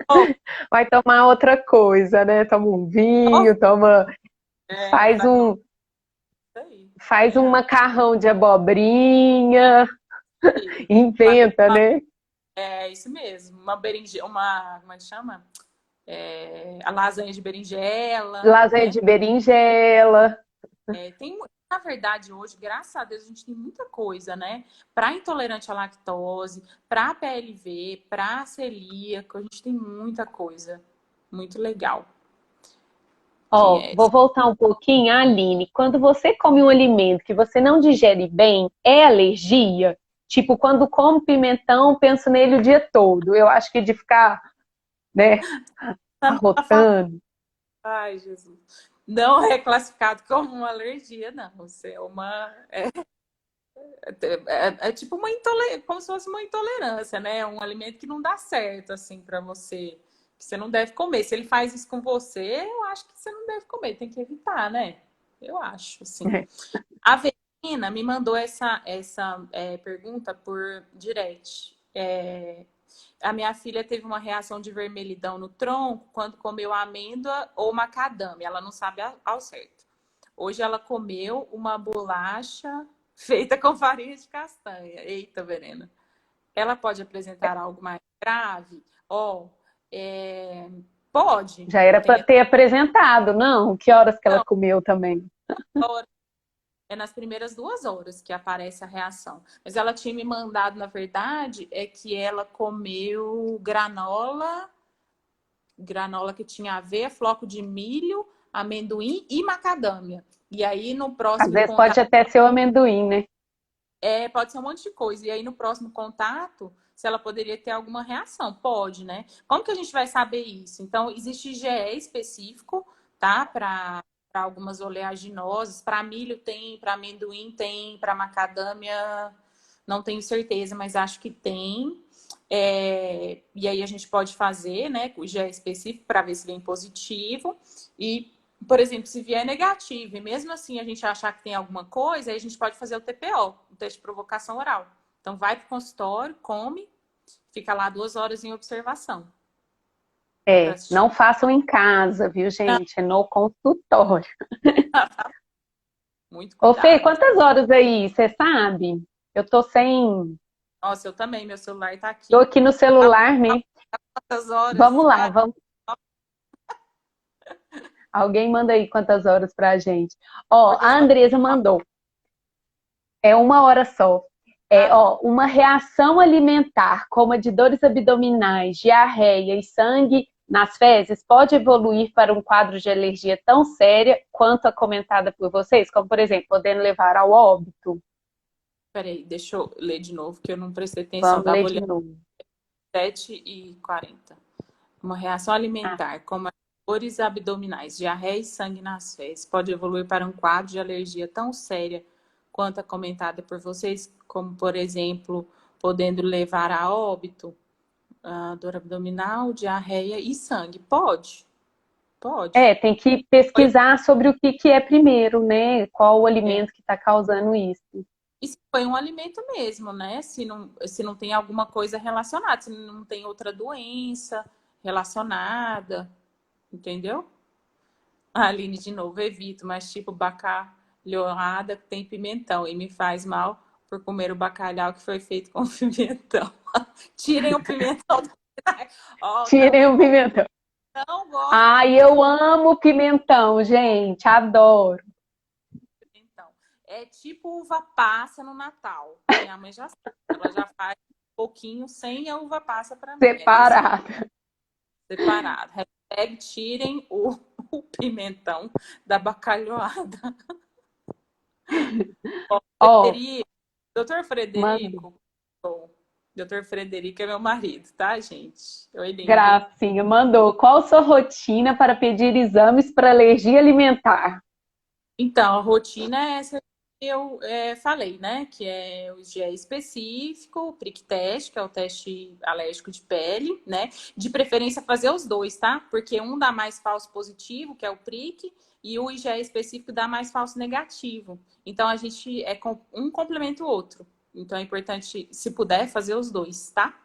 Oh, Vai tomar outra coisa, né? Toma um nossa, vinho, faz vai tomar um, isso aí. faz Também um acho. macarrão de abobrinha, Uma- inventa, né? É isso mesmo. Uma berinjela, como é que chama? A lasanha de berinjela, Lasanha né? de berinjela. Na verdade, hoje, graças a Deus, a gente tem muita coisa, né? Para intolerante à lactose, para PLV, para celíaco, a gente tem muita coisa muito legal. Que Ó, é vou voltar um pouquinho, Aline. Quando você come um alimento que você não digere bem, é alergia? Tipo, quando como pimentão, penso nele o dia todo. Eu acho que de ficar, né, arrotando. Ai, Jesus. Não é classificado como uma alergia, não. Isso é uma. É tipo uma intolerância, como se fosse uma intolerância, né? Um alimento que não dá certo, assim, para você. Que você não deve comer. Se ele faz isso com você, eu acho que você não deve comer. Tem que evitar, né? Eu acho, assim. A Verena me mandou essa pergunta por direct. A minha filha teve uma reação de vermelhidão no tronco quando comeu amêndoa ou macadâmia. Ela não sabe ao certo. Hoje ela comeu uma bolacha feita com farinha de castanha. Eita, Verena. Ela pode apresentar algo mais grave? Ó, é, pode. Já era para Tem ter apresentado, não? Que horas que ela não, comeu também? é nas primeiras 2 horas que aparece a reação. Mas ela tinha me mandado, na verdade, é que ela comeu granola que tinha aveia, floco de milho, amendoim e macadâmia. E aí no Às próximo vezes pode contato, até ser o amendoim, né? pode ser um monte de coisa. E aí no próximo contato, se ela poderia ter alguma reação, pode, né? Como que a gente vai saber isso? Então, existe IgE específico, tá? Para algumas oleaginosas, para milho tem, para amendoim tem, para macadâmia não tenho certeza, mas acho que tem. E aí a gente pode fazer, né, o IgE específico para ver se vem positivo. E, por exemplo, se vier negativo, e mesmo assim a gente achar que tem alguma coisa, aí a gente pode fazer o TPO, o teste de provocação oral. Então vai para o consultório, come, fica lá 2 horas em observação. Não façam em casa, viu, Não, gente? É no consultório. muito Ô, Fê, cuidado. quantas horas aí? Você sabe? Eu tô sem. Nossa, eu também, meu celular tá Tô aqui. aqui no celular, né? Quantas Vamos horas? lá, vamos. Alguém manda aí quantas horas pra gente. Ó, Quantas a horas? Andresa mandou. É 1 hora só. Ah, tá. Uma reação alimentar, como a de dores abdominais, diarreia e sangue nas fezes, pode evoluir para um quadro de alergia tão séria quanto a comentada por vocês, como, por exemplo, podendo levar ao óbito. Peraí, deixa eu ler de novo, que eu não prestei atenção. Vamos ler Tava de olhando novo. 7h40. Uma reação Ah, alimentar, como as dores abdominais, diarreia e sangue nas fezes, pode evoluir para um quadro de alergia tão séria quanto a comentada por vocês, como, por exemplo, podendo levar a óbito, a dor abdominal, diarreia e sangue. Pode? Pode. Tem que pesquisar sobre o que é primeiro, né? Qual o alimento que está causando isso. E se foi um alimento mesmo, né? Se não tem alguma coisa relacionada, se não tem outra doença relacionada, entendeu? A Aline, de novo, evito, mas tipo bacalhoada que tem pimentão e me faz mal por comer o bacalhau que foi feito com pimentão. Tirem o pimentão. Ó, Tirem o pimentão. não gosto Ai, eu amo pimentão, gente. Adoro. de pimentão. É tipo uva passa no Natal. Minha mãe já sabe. Ela já faz um pouquinho sem a uva passa para mim. É desse Separado. separado. Hashtag tirem o pimentão da bacalhoada. Ó, Doutor manda. Frederico, doutor Frederico é meu marido, tá, gente? Oi, lindo. Gracinha, mandou. Qual sua rotina para pedir exames para alergia alimentar? Então, a rotina é essa que eu falei, né? Que é o IgE específico, o prick teste, que é o teste alérgico de pele, né? De preferência fazer os dois, tá? Porque um dá mais falso positivo, que é o prick, e o IgE específico dá mais falso negativo. Então, a gente um complementa o outro. Então, é importante, se puder, fazer os dois, tá?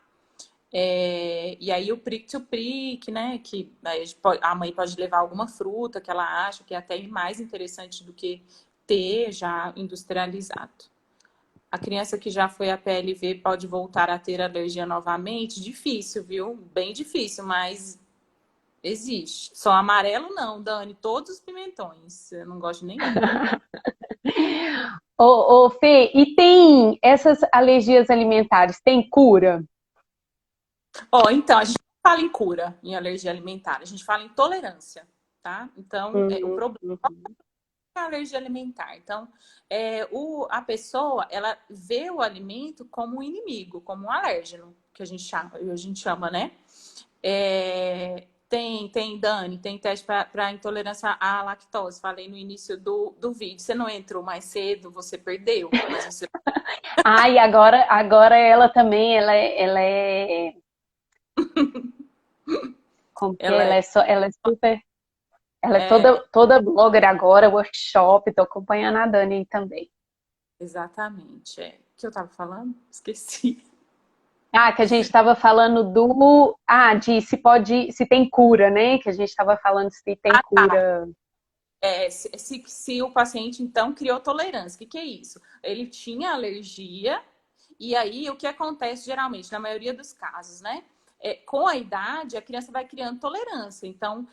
E aí o prick to prick, né? Que a mãe pode levar alguma fruta que ela acha que é até mais interessante do que ter já industrializado. A criança que já foi a PLV pode voltar a ter alergia novamente? Difícil, viu? Bem difícil, mas existe. Só amarelo não, Dani. Todos os pimentões. Eu não gosto de nenhum. Ô, Fê, e tem essas alergias alimentares, tem cura? Ó, então, a gente não fala em cura em alergia alimentar, a gente fala em tolerância, tá? Então, o problema Uhum. é a alergia alimentar. Então, a pessoa, ela vê o alimento como um inimigo, como um alérgeno, que a gente chama, né? Dani, tem teste para intolerância à lactose. Falei no início do vídeo. Você não entrou mais cedo, você perdeu, mas você. E agora ela também, como que é? Ela Ela é super, ela é é, toda blogger agora, workshop, tô acompanhando a Dani aí também. exatamente. O que eu tava falando? Esqueci. Que a gente estava falando se tem cura, né? Que a gente estava falando se tem Ah, tá. cura. Se o paciente, então, criou tolerância, o que é isso? Ele tinha alergia, e aí o que acontece geralmente, na maioria dos casos, né? Com a idade, a criança vai criando tolerância. Então,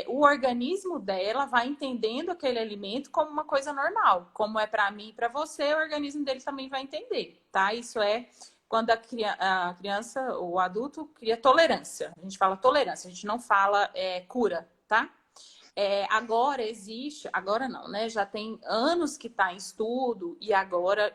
o organismo dela vai entendendo aquele alimento como uma coisa normal. Como é para mim e para você, o organismo dele também vai entender, tá? Isso é quando a criança, o adulto, cria tolerância. A gente fala tolerância, a gente não fala cura, tá? Agora existe, agora não, né? Já tem anos que está em estudo e agora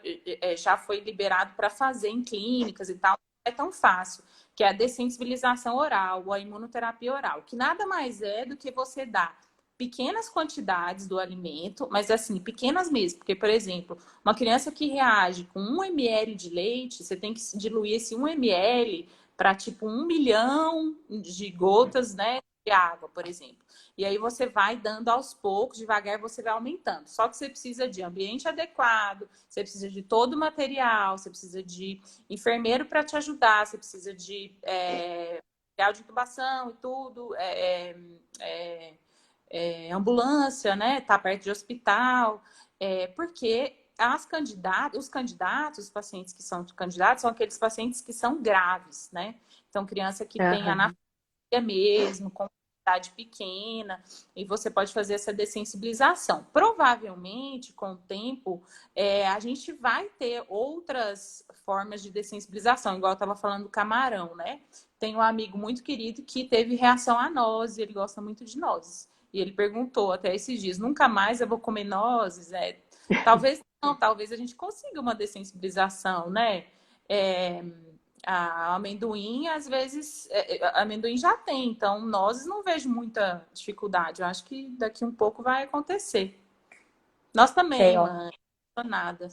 já foi liberado para fazer em clínicas e tal. Não é tão fácil, que é a dessensibilização oral, ou a imunoterapia oral, que nada mais é do que você dar pequenas quantidades do alimento, mas assim, pequenas mesmo, porque, por exemplo, uma criança que reage com 1 ml de leite, você tem que diluir esse 1 ml para tipo 1 milhão de gotas, né, de água, por exemplo. E aí você vai dando aos poucos, devagar você vai aumentando. Só que você precisa de ambiente adequado, você precisa de todo o material, você precisa de enfermeiro para te ajudar, você precisa de material de intubação e tudo, ambulância, né? Tá perto de hospital, porque os candidatos, os pacientes que são candidatos, são aqueles pacientes que são graves, né? Então, criança que tem Aham. mesmo, com idade pequena, e você pode fazer essa dessensibilização. Provavelmente, com o tempo, a gente vai ter outras formas de dessensibilização, igual eu estava falando do camarão, né? Tem um amigo muito querido que teve reação à nozes, ele gosta muito de nozes. E ele perguntou até esses dias, nunca mais eu vou comer nozes? Talvez não, talvez a gente consiga uma dessensibilização, né? É, a amendoim, às vezes, amendoim já tem, então nozes não vejo muita dificuldade. Eu acho que daqui um pouco vai acontecer. Nós também, Ó. mãe. nada.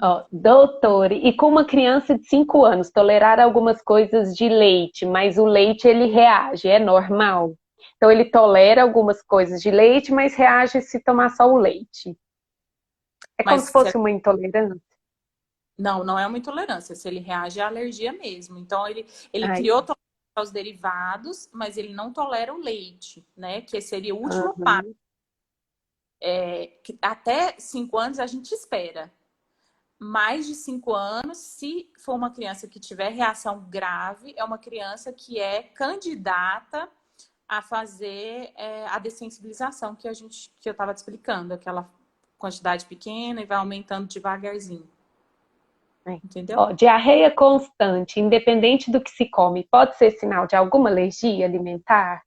Ó, doutor, e com uma criança de 5 anos, tolerar algumas coisas de leite, mas o leite ele reage, é normal? Então ele tolera algumas coisas de leite, mas reage se tomar só o leite. É como se Mas fosse uma intolerância? não, não é uma intolerância. Se ele reage à alergia mesmo. Então, ele Ai, criou tolerância aos derivados, mas ele não tolera o leite, né? Que seria o último passo. aham. Até 5 anos a gente espera. Mais de 5 anos, se for uma criança que tiver reação grave, é uma criança que é candidata a fazer a dessensibilização que eu estava te explicando, aquela quantidade pequena e vai aumentando devagarzinho. É. Entendeu? Ó, diarreia constante, independente do que se come, pode ser sinal de alguma alergia alimentar?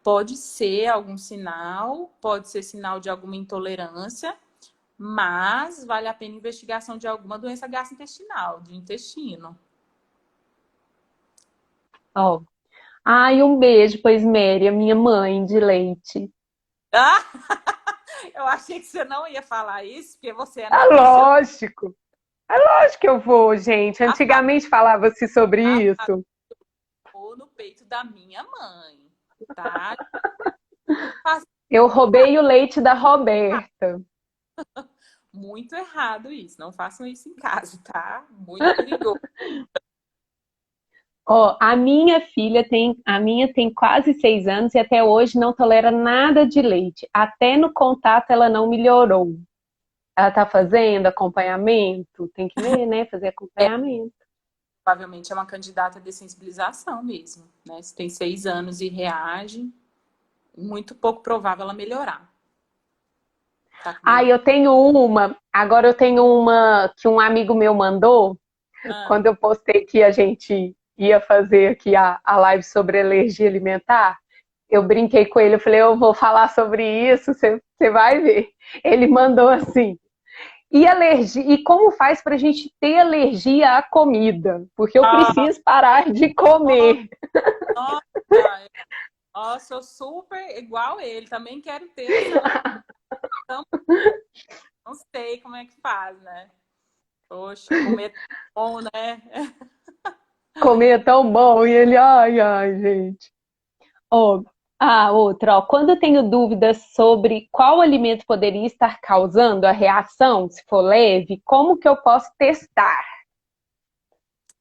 Pode ser algum sinal, pode ser sinal de alguma intolerância, mas vale a pena investigação de alguma doença gastrointestinal, de intestino. Ó, ai, um beijo, pois Mary, a minha mãe de leite. Ah, eu achei que você não ia falar isso, porque você é Ah, nutricionista. lógico. É lógico que eu vou, gente. Antigamente falava-se sobre isso. Ou no peito da minha mãe, tá? Faz Eu roubei o leite da Roberta. muito errado isso. Não façam isso em casa, tá? Muito perigoso. Ó, a minha tem quase 6 anos e até hoje não tolera nada de leite. Até no contato ela não melhorou. Ela tá fazendo acompanhamento? Tem que ver, né? Fazer É, acompanhamento. provavelmente é uma candidata de sensibilização mesmo, né? Se tem 6 anos e reage, muito pouco provável ela melhorar. Tá com Ah, medo? eu tenho uma. Agora eu tenho uma que um amigo meu mandou. Ah, Quando eu postei que a gente ia fazer aqui a live sobre alergia alimentar, eu brinquei com ele, eu falei, eu vou falar sobre isso, você vai ver. Ele mandou assim, e alergia, e como faz para a gente ter alergia à comida? Porque eu ah, preciso parar de comer. nossa, nossa, eu super igual ele. Também quero ter essa alergia. Não sei como é que faz, né? Poxa, comer é bom, né? Comer é tão bom, e ele, ai, ai, gente. Ó, outra, ó, quando eu tenho dúvidas sobre qual alimento poderia estar causando a reação, se for leve, como que eu posso testar?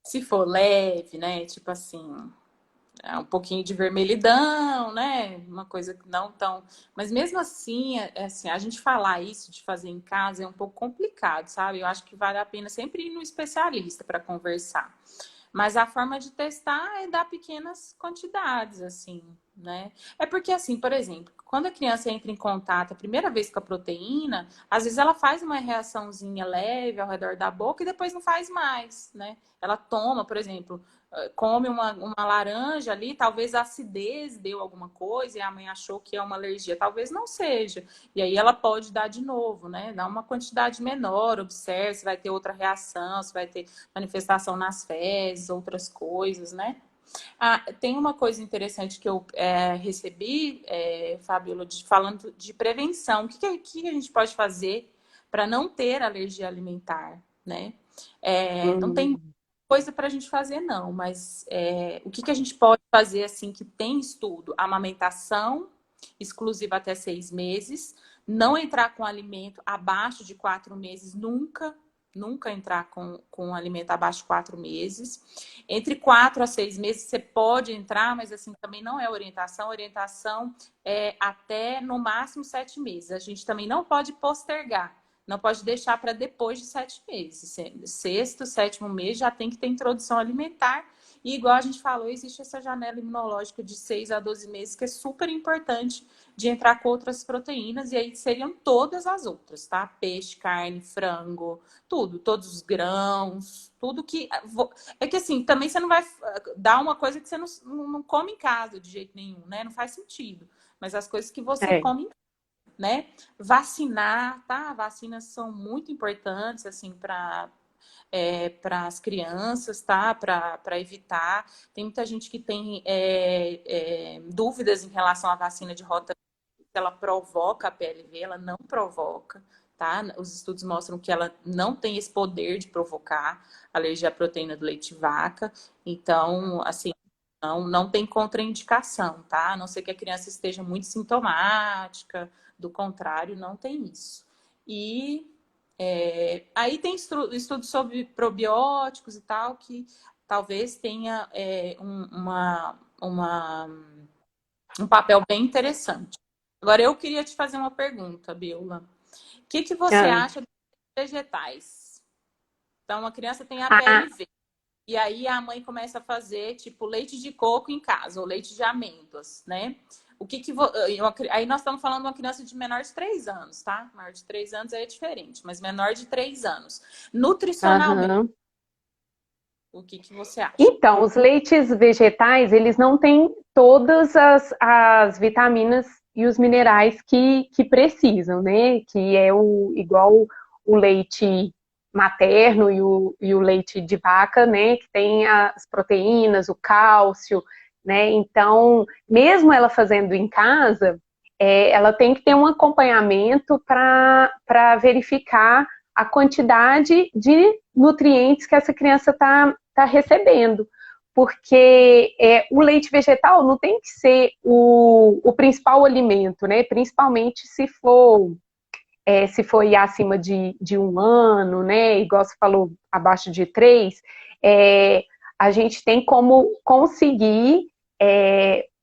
Se for leve, né? Tipo assim, um pouquinho de vermelhidão, né? Uma coisa que não tão. Mas mesmo assim, assim, a gente falar isso de fazer em casa é um pouco complicado, sabe? Eu acho que vale a pena sempre ir no especialista para conversar. Mas a forma de testar é dar pequenas quantidades, assim, né? É porque, assim, por exemplo, quando a criança entra em contato a primeira vez com a proteína, às vezes ela faz uma reaçãozinha leve ao redor da boca e depois não faz mais, né? Ela toma, por exemplo, come uma laranja ali, talvez a acidez deu alguma coisa e a mãe achou que é uma alergia. Talvez não seja. E aí ela pode dar de novo, né? Dar uma quantidade menor, observe se vai ter outra reação, se vai ter manifestação nas fezes, outras coisas, né? Ah, tem uma coisa interessante que eu recebi, Fabiola, falando de prevenção. O que a gente pode fazer para não ter alergia alimentar, né? Não tem Hum, coisa para a gente fazer, não, mas o que a gente pode fazer, assim, que tem estudo? Amamentação exclusiva até 6 meses, não entrar com alimento abaixo de 4 meses, nunca. Nunca entrar com alimento abaixo de 4 meses. Entre 4 a 6 meses você pode entrar, mas assim também não é orientação. Orientação é até no máximo 7 meses. A gente também não pode postergar. Não pode deixar para depois de 7 meses. Sexto, sétimo mês já tem que ter introdução alimentar. E igual a gente falou, existe essa janela imunológica de 6 a 12 meses que é super importante de entrar com outras proteínas. E aí seriam todas as outras, tá? Peixe, carne, frango, tudo. Todos os grãos, tudo que... É que assim, também você não vai dar uma coisa que você não come em casa de jeito nenhum, né? Não faz sentido. Mas as coisas que você é. come, né? Vacinar, tá? Vacinas são muito importantes, assim, para as crianças, tá? Para evitar. Tem muita gente que tem dúvidas em relação à vacina de rota. ela provoca a PLV, ela não provoca, tá? Os estudos mostram que ela não tem esse poder de provocar alergia à proteína do leite de vaca. Então, assim, não tem contraindicação, tá? A não ser que a criança esteja muito sintomática, do contrário, não tem isso. E aí tem estudos sobre probióticos e tal, que talvez tenha um papel bem interessante. Agora, eu queria te fazer uma pergunta, Biola. O que você Ah, acha dos vegetais? Então, a criança tem a ah, PLV. E aí a mãe começa a fazer, tipo, leite de coco em casa, ou leite de amêndoas, né? Aí nós estamos falando de uma criança de menor de 3 anos, tá? Maior de 3 anos aí é diferente, mas menor de 3 anos. Nutricionalmente, aham. o que você acha? Então, os leites vegetais, eles não têm todas as vitaminas e os minerais que precisam, né? Que é igual o leite materno e o leite de vaca, né? Que tem as proteínas, o cálcio, né? Então, mesmo ela fazendo em casa, ela tem que ter um acompanhamento para verificar a quantidade de nutrientes que essa criança está recebendo. Porque o leite vegetal não tem que ser o principal alimento, né? Principalmente se for acima de 1 ano, né? Igual você falou, abaixo de 3, a gente tem como conseguir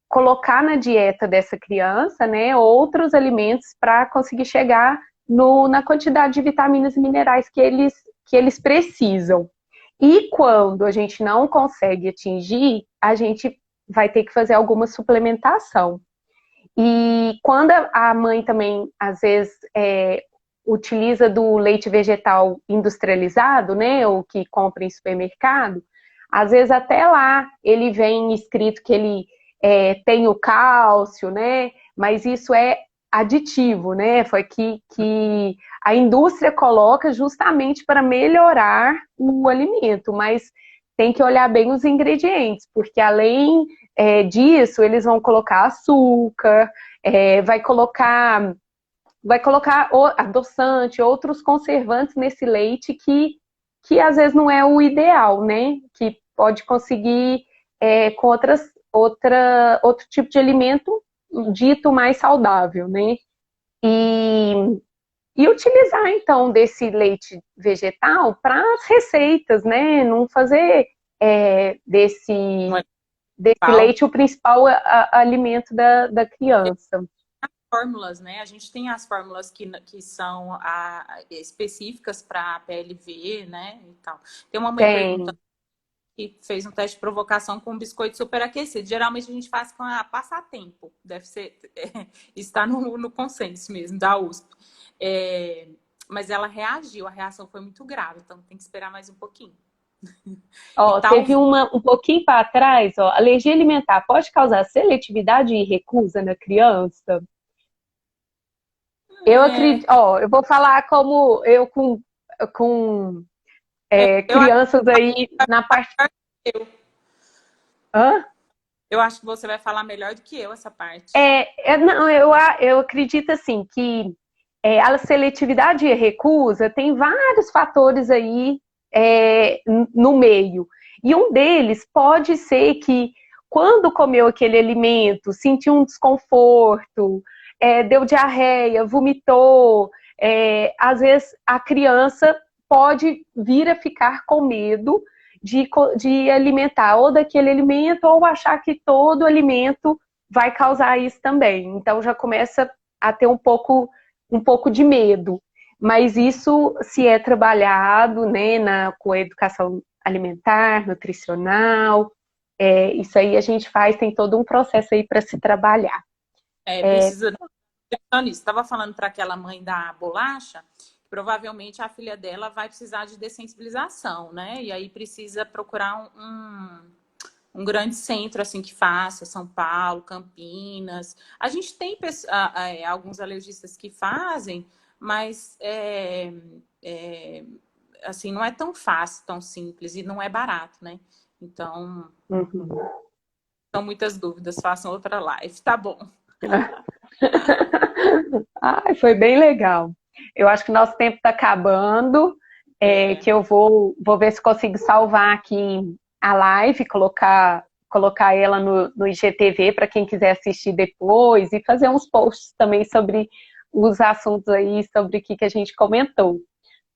colocar na dieta dessa criança, né, outros alimentos para conseguir chegar na quantidade de vitaminas e minerais que eles precisam. E quando a gente não consegue atingir, a gente vai ter que fazer alguma suplementação. E quando a mãe também, às vezes, utiliza do leite vegetal industrializado, né, ou que compra em supermercado, às vezes até lá ele vem escrito que ele tem o cálcio, né, mas isso é aditivo, né, foi que a indústria coloca justamente para melhorar o alimento, mas tem que olhar bem os ingredientes, porque além disso, eles vão colocar açúcar, vai colocar adoçante, outros conservantes nesse leite que às vezes não é o ideal, né? Que pode conseguir com outro tipo de alimento dito mais saudável, né? E, e utilizar então desse leite vegetal para as receitas, né? Não fazer Não é desse pau, leite o principal alimento da criança. fórmulas, né? A gente tem as fórmulas que são específicas para a PLV, né? E tal. Tem uma mãe perguntando Tem. que fez um teste de provocação com biscoito superaquecido. Geralmente a gente faz com a passatempo. Deve ser. Está no consenso mesmo, da USP. Mas ela reagiu, a reação foi muito grave, então tem que esperar mais um pouquinho. E Ó, tal. teve um pouquinho para trás, ó, alergia alimentar pode causar seletividade e recusa na criança? Eu É, acredito, ó, eu vou falar como eu com eu acho crianças aí na parte. que eu. Hã? Eu acho que você vai falar melhor do que eu essa parte. Não, eu acredito assim que a seletividade e a recusa tem vários fatores aí no meio. E um deles pode ser que quando comeu aquele alimento, sentiu um desconforto, deu diarreia, vomitou, às vezes a criança pode vir a ficar com medo de alimentar ou daquele alimento ou achar que todo alimento vai causar isso também. Então já começa a ter um pouco de medo. Mas isso se é trabalhado, né, com a educação alimentar, nutricional, isso aí a gente faz, tem todo um processo aí para se trabalhar. Precisa de um nutricionista. Estava falando para aquela mãe da bolacha, que provavelmente a filha dela vai precisar de dessensibilização, né? E aí precisa procurar um grande centro assim que faça, São Paulo, Campinas. A gente tem alguns alergistas que fazem, mas assim não é tão fácil, tão simples e não é barato, né? Então, Uhum. são muitas dúvidas. Façam outra live, tá bom? Ai, foi bem legal. Eu acho que nosso tempo está acabando, É, que eu vou ver se consigo salvar aqui a live, colocar ela no IGTV para quem quiser assistir depois e fazer uns posts também sobre os assuntos aí, sobre o que a gente comentou.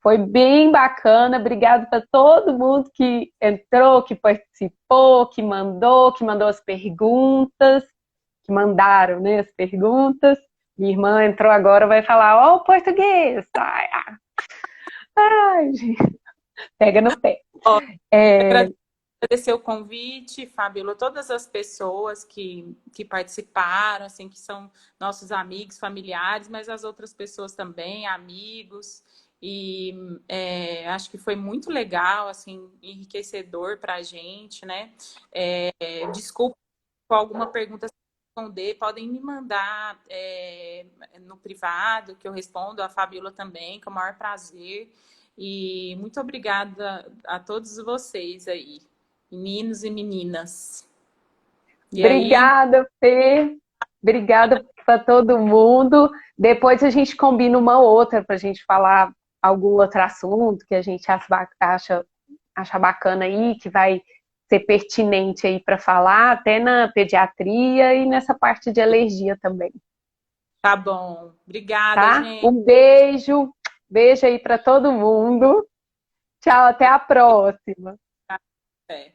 Foi bem bacana, obrigado para todo mundo que entrou, que participou, que mandou as perguntas, que mandaram, né, as perguntas. Minha irmã entrou agora, vai falar, ó, o português. Ai, ai, gente, pega no pé. ó, É, agradecer o convite, Fabíola, todas as pessoas que participaram, assim, que são nossos amigos, familiares, mas as outras pessoas também, amigos. E acho que foi muito legal, assim, enriquecedor para a gente, né? Desculpa com alguma pergunta sem responder, podem me mandar no privado, que eu respondo, a Fabíola também, com o maior prazer. E muito obrigada a todos vocês aí, meninos e meninas. E aí, obrigada, Fê. Obrigada para todo mundo. Depois a gente combina uma outra para a gente falar algum outro assunto que a gente acha bacana aí, que vai ser pertinente aí para falar, até na pediatria e nessa parte de alergia também, tá bom. Obrigada, tá? gente. Um beijo, beijo aí para todo mundo. Tchau, até a próxima. É.